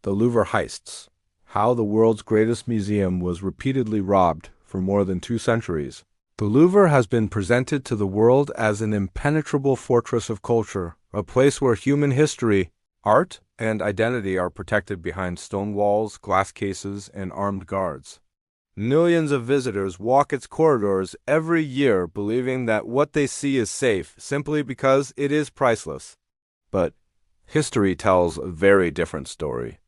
The Louvre Heists. How the world's greatest museum was repeatedly robbed for more than 2 centuries. The Louvre has been presented to the world as an impenetrable fortress of culture, a place where human history, art, and identity are protected behind stone walls, glass cases, and armed guards. Millions of visitors walk its corridors every year believing that what they see is safe simply because it is priceless. But history tells a very different story.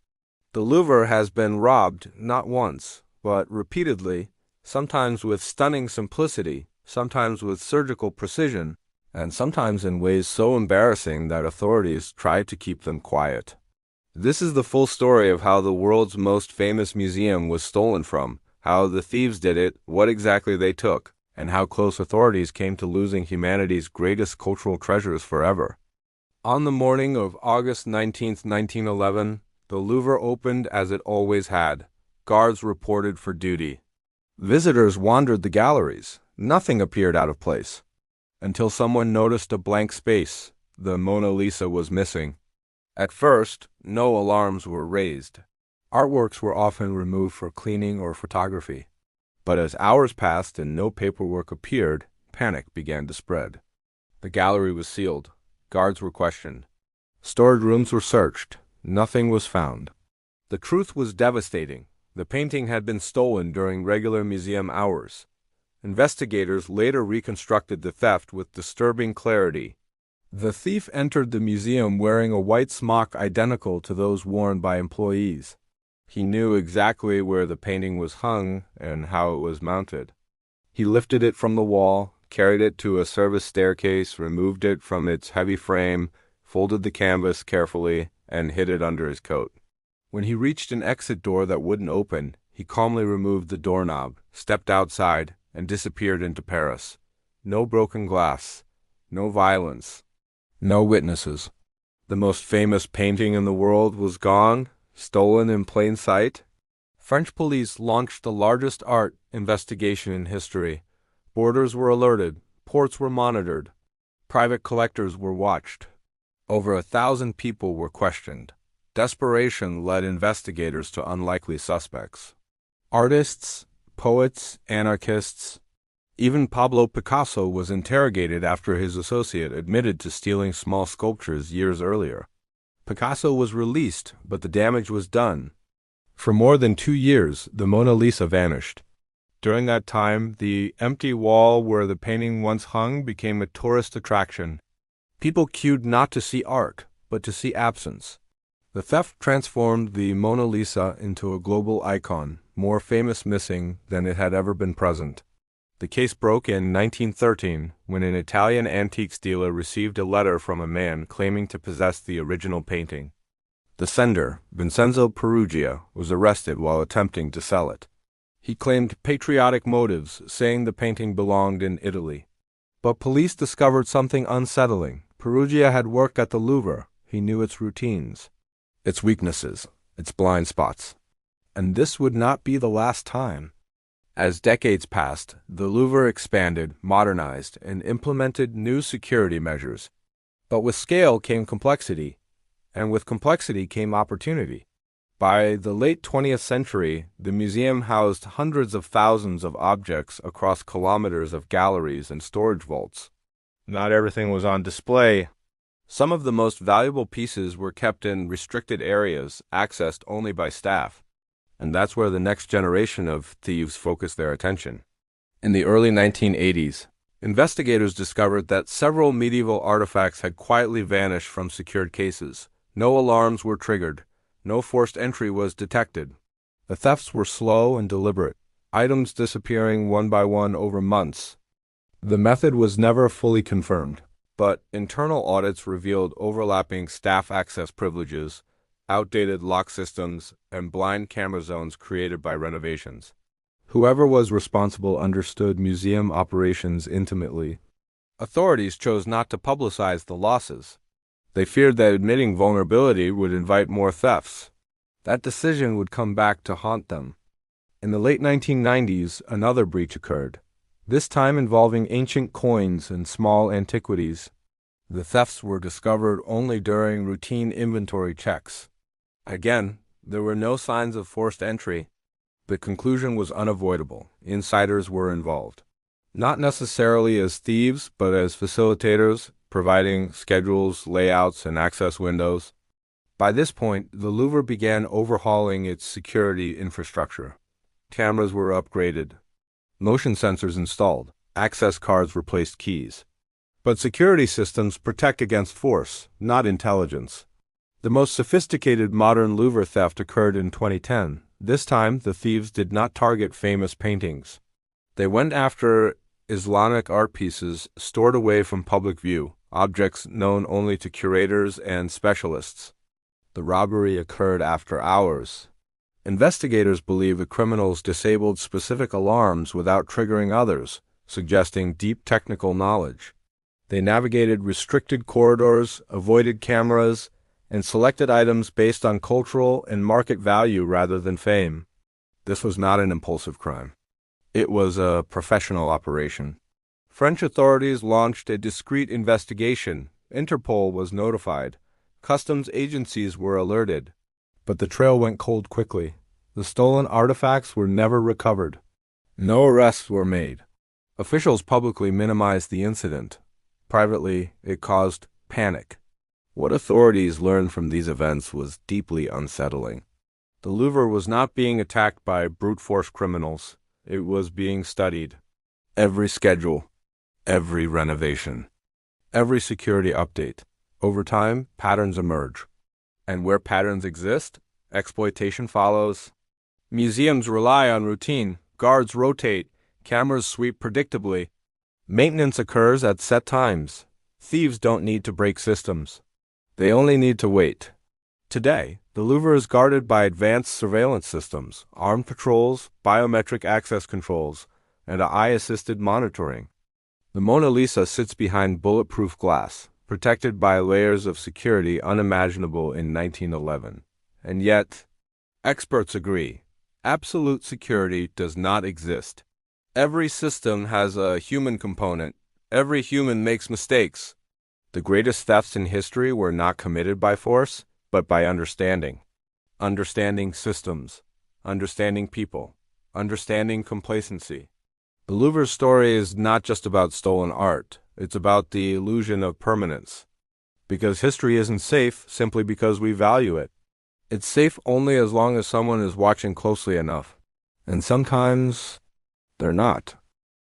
The Louvre has been robbed not once, but repeatedly, sometimes with stunning simplicity, sometimes with surgical precision, and sometimes in ways so embarrassing that authorities try to keep them quiet. This is the full story of how the world's most famous museum was stolen from, how the thieves did it, what exactly they took, and how close authorities came to losing humanity's greatest cultural treasures forever. On the morning of August 19, 1911, the Louvre opened as it always had. Guards reported for duty. Visitors wandered the galleries. Nothing appeared out of place. Until someone noticed a blank space. The Mona Lisa was missing. At first, no alarms were raised. Artworks were often removed for cleaning or photography. But as hours passed and no paperwork appeared, panic began to spread. The gallery was sealed. Guards were questioned. Storage rooms were searched. Nothing was found. The truth was devastating. The painting had been stolen during regular museum hours. Investigators later reconstructed the theft with disturbing clarity. The thief entered the museum wearing a white smock identical to those worn by employees. He knew exactly where the painting was hung and how it was mounted. He lifted it from the wall, carried it to a service staircase, removed it from its heavy frame, folded the canvas carefully, and hid it under his coat. When he reached an exit door that wouldn't open, he calmly removed the doorknob, stepped outside, and disappeared into Paris. No broken glass, no violence, no witnesses. The most famous painting in the world was gone, stolen in plain sight. French police launched the largest art investigation in history. Borders were alerted, ports were monitored, private collectors were watched. Over 1,000 people were questioned. Desperation led investigators to unlikely suspects. Artists, poets, anarchists. Even Pablo Picasso was interrogated after his associate admitted to stealing small sculptures years earlier. Picasso was released, but the damage was done. For more than 2 years, the Mona Lisa vanished. During that time, the empty wall where the painting once hung became a tourist attraction. People queued not to see art, but to see absence. The theft transformed the Mona Lisa into a global icon, more famous missing than it had ever been present. The case broke in 1913 when an Italian antiques dealer received a letter from a man claiming to possess the original painting. The sender, Vincenzo Peruggia, was arrested while attempting to sell it. He claimed patriotic motives, saying the painting belonged in Italy. But police discovered something unsettling. Peruggia had worked at the Louvre. He knew its routines, its weaknesses, its blind spots. And this would not be the last time. As decades passed, the Louvre expanded, modernized, and implemented new security measures. But with scale came complexity, and with complexity came opportunity. By the late 20th century, the museum housed hundreds of thousands of objects across kilometers of galleries and storage vaults. Not everything was on display. Some of the most valuable pieces were kept in restricted areas, accessed only by staff. And that's where the next generation of thieves focused their attention. In the early 1980s, investigators discovered that several medieval artifacts had quietly vanished from secured cases. No alarms were triggered. No forced entry was detected. The thefts were slow and deliberate, items disappearing one by one over months. The method was never fully confirmed, but internal audits revealed overlapping staff access privileges, outdated lock systems, and blind camera zones created by renovations. Whoever was responsible understood museum operations intimately. Authorities chose not to publicize the losses. They feared that admitting vulnerability would invite more thefts. That decision would come back to haunt them. In the late 1990s, another breach occurred, this time involving ancient coins and small antiquities. The thefts were discovered only during routine inventory checks. Again, There were no signs of forced entry. The conclusion was unavoidable. Insiders were involved. Not necessarily as thieves, but as facilitators, providing schedules, layouts, and access windows. By this point, the Louvre began overhauling its security infrastructure. Cameras were upgraded, motion sensors installed, access cards replaced keys. But security systems protect against force, not intelligence. The most sophisticated modern Louvre theft occurred in 2010. This time, the thieves did not target famous paintings. They went after Islamic art pieces stored away from public view, objects known only to curators and specialists. The robbery occurred after hours. Investigators believe the criminals disabled specific alarms without triggering others, suggesting deep technical knowledge. They navigated restricted corridors, avoided cameras, and selected items based on cultural and market value rather than fame. This was not an impulsive crime. It was a professional operation. French authorities launched a discreet investigation. Interpol was notified. Customs agencies were alerted. But the trail went cold quickly. The stolen artifacts were never recovered. No arrests were made. Officials publicly minimized the incident. Privately, it caused panic. What authorities learned from these events was deeply unsettling. The Louvre was not being attacked by brute force criminals. It was being studied. Every schedule, every renovation, every security update. Over time, patterns emerge. And where patterns exist, exploitation follows. Museums rely on routine. Guards rotate. Cameras sweep predictably. Maintenance occurs at set times. Thieves don't need to break systems. They only need to wait. Today, the Louvre is guarded by advanced surveillance systems, armed patrols, biometric access controls, and eye-assisted monitoring. The Mona Lisa sits behind bulletproof glass, protected by layers of security unimaginable in 1911. And yet, experts agree, absolute security does not exist. Every system has a human component. Every human makes mistakes. The greatest thefts in history were not committed by force, but by understanding. Understanding systems, understanding people, understanding complacency. The Louvre's story is not just about stolen art. It's about the illusion of permanence. Because history isn't safe simply because we value it. It's safe only as long as someone is watching closely enough. And sometimes they're not.